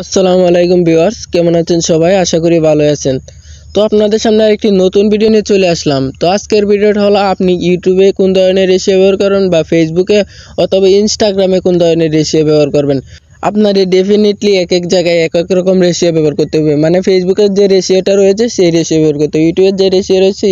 আসসালামু আলাইকুম ভিউয়ার্স, কেমন আছেন সবাই? আশা করি ভালো আছেন। তো আপনাদের সামনে একটি নতুন ভিডিও নিয়ে চলে আসলাম। তো আজকের ভিডিওটা হলো আপনি ইউটিউবে কোন ধরনের রেশিও ব্যবহার করেন বা ফেসবুকে অথবা ইনস্টাগ্রামে কোন ধরনের রেশিও ব্যবহার করবেন। আপনাদের ডেফিনেটলি এক এক জায়গায় এক এক রকম রেশিও ব্যবহার করতে হবে। মানে ফেসবুকের যে রেশিওটা রয়েছে সেই রেশিও ব্যবহার করতে হবে, ইউটিউবের যে রেশিও রয়েছে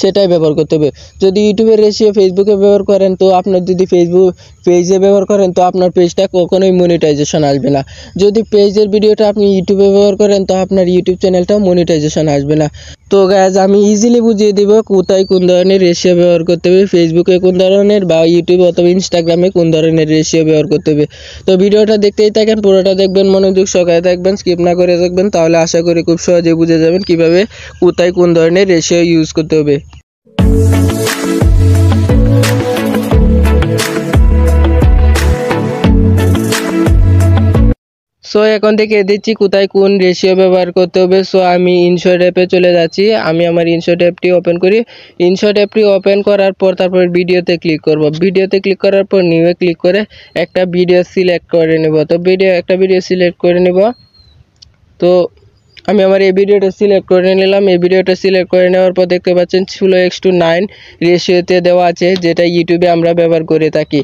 সেটাই ব্যবহার করতে হবে। যদি ইউটিউবের রেশিও ফেসবুকে ব্যবহার করেন, তো আপনার যদি ফেসবুক পেজে ব্যবহার করেন, তো আপনার পেজটা কখনোই মনিটাইজেশন আসবে না। যদি পেজের ভিডিওটা আপনি ইউটিউবে ব্যবহার করেন, তো আপনার ইউটিউব চ্যানেলটাও মনিটাইজেশন আসবে না। তো গাইজ, আমি ইজিলি বুঝিয়ে দিব কোথায় কোন ধরনের রেশিও ব্যবহার করতে হবে, ফেসবুকে কোন ধরনের বা ইউটিউবে অথবা ইনস্টাগ্রামে কোন ধরনের রেশিও ব্যবহার করতে হবে। তো ভিডিওটা দেখতেই থাকেন, পুরোটা দেখবেন, মনোযোগ সহকারে দেখবেন, স্কিপ না করে দেখবেন, তাহলে আশা করি খুব সহজে বুঝে যাবেন কিভাবে কোথায় কোন ধরনের রেশিও ইউজ করতে হবে। সো এখন থেকে দিচ্ছি কোথায় কোন রেশিও ব্যবহার করতে হবে। সো আমি ইনশর্ট অ্যাপে চলে যাচ্ছি। আমি আমার ইনশর্ট অ্যাপটি ওপেন করি। ইনশর্ট অ্যাপটি ওপেন করার পর তারপর ভিডিওতে ক্লিক করব। ভিডিওতে ক্লিক করার পর নিউয়ে ক্লিক করে একটা ভিডিও সিলেক্ট করে নেব। তো একটা ভিডিও সিলেক্ট করে নেব। তো আমি আমার এই ভিডিওটা সিলেক্ট করে নিলাম। এই ভিডিওটা সিলেক্ট করে নেওয়ার পর দেখতে পাচ্ছেন 16:9 রেশিওতে দেওয়া আছে, যেটা ইউটিউবে আমরা ব্যবহার করে থাকি।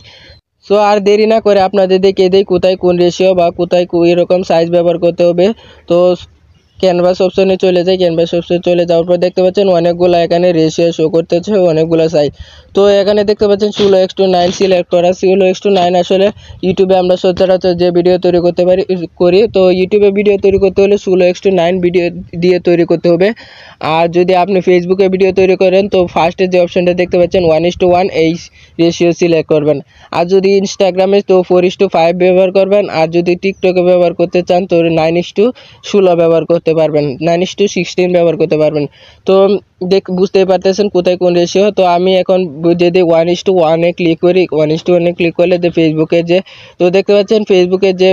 সো আর দেরি না করে আপনাদের দেখিয়ে দিই কোথায় কোন রেশিও বা কোথায় এরকম সাইজ ব্যবহার করতে হবে। তো ক্যানভাস অপশনে চলে যাই। ক্যানভাস অপশনে চলে যাওয়ার পর দেখতে পাচ্ছেন অনেকগুলো এখানে রেশিও শো করতেছে, অনেকগুলো সাইজ। তো এখানে দেখতে পাচ্ছেন 16:9 সিলেক্ট করা। 16:9 আসলে ইউটিউবে আমরা সচরাচর যে ভিডিও তৈরি করি, তো ইউটিউবে ভিডিও তৈরি করতে হলে 16:9 ভিডিও দিয়ে তৈরি করতে হবে। আর যদি আপনি ফেসবুকে ভিডিও তৈরি করেন, তো ফার্স্টে যে অপশনটা দেখতে পাচ্ছেন 1:1 এই রেশিও সিলেক্ট করবেন। আর যদি ইনস্টাগ্রামে, তো 4:5 ব্যবহার করবেন। আর যদি টিকটকে ব্যবহার করতে চান, তো 9:16 ব্যবহার করতে পারবেন, 9:16 ব্যবহার করতে পারবেন। তো বুঝতেই পারতেছেন কোথায় কোন রেশিও। তো আমি এখন যদি 1:1 ক্লিক করি, 1:1 ক্লিক করলে যে ফেসবুকে তো দেখতে পাচ্ছেন ফেসবুকের যে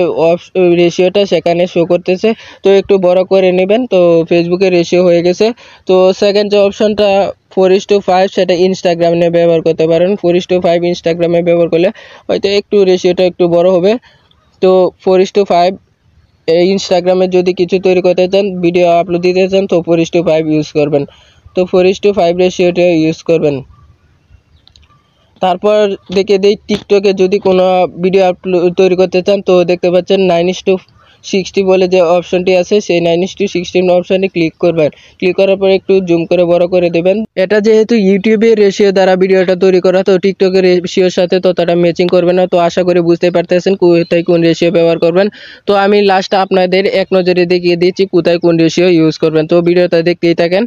রেশিওটা সেখানে শো করতেছে। তো একটু বড় করে নেবেন। তো ফেসবুকের রেশিও হয়ে গেছে। তো সেকেন্ড যে অপশনটা 4:5, সেটা ইনস্টাগ্রামে ব্যবহার করতে পারেন। 4:5 ইনস্টাগ্রামে ব্যবহার করলে হয়তো একটু রেশিওটা একটু বড় হবে। তো 4:5 ইনস্টাগ্রামে যদি কিছু তৈরি করতে চান, ভিডিও আপলোড দিতে চান, তো 4:5 ইউজ করবেন। তো 4:5 রেশিওটা ইউজ করবেন। তারপর দেখে দিই টিকটকে যদি কোনো ভিডিও তৈরি করতে চান, তো দেখতে পাচ্ছেন 9:60 বলে যে অপশনটি আছে, সেই 9:16 অপশনে ক্লিক করবেন। ক্লিক করার পর একটু জুম করে বড় করে দেবেন। এটা যেহেতু ইউটিউবের রেশিও দ্বারা ভিডিওটা তৈরি করা, তো টিকটকের রেশিওর সাথে ততটা ম্যাচিং করবে না। তো আশা করি বুঝতে পারতেছেন কোথায় কোন রেশিও ব্যবহার করবেন। তো আমি লাস্টে আপনাদের এক নজরে দেখিয়ে দিচ্ছি কোথায় কোন রেশিও ইউজ করবেন। তো ভিডিওটা দেখতেই থাকেন।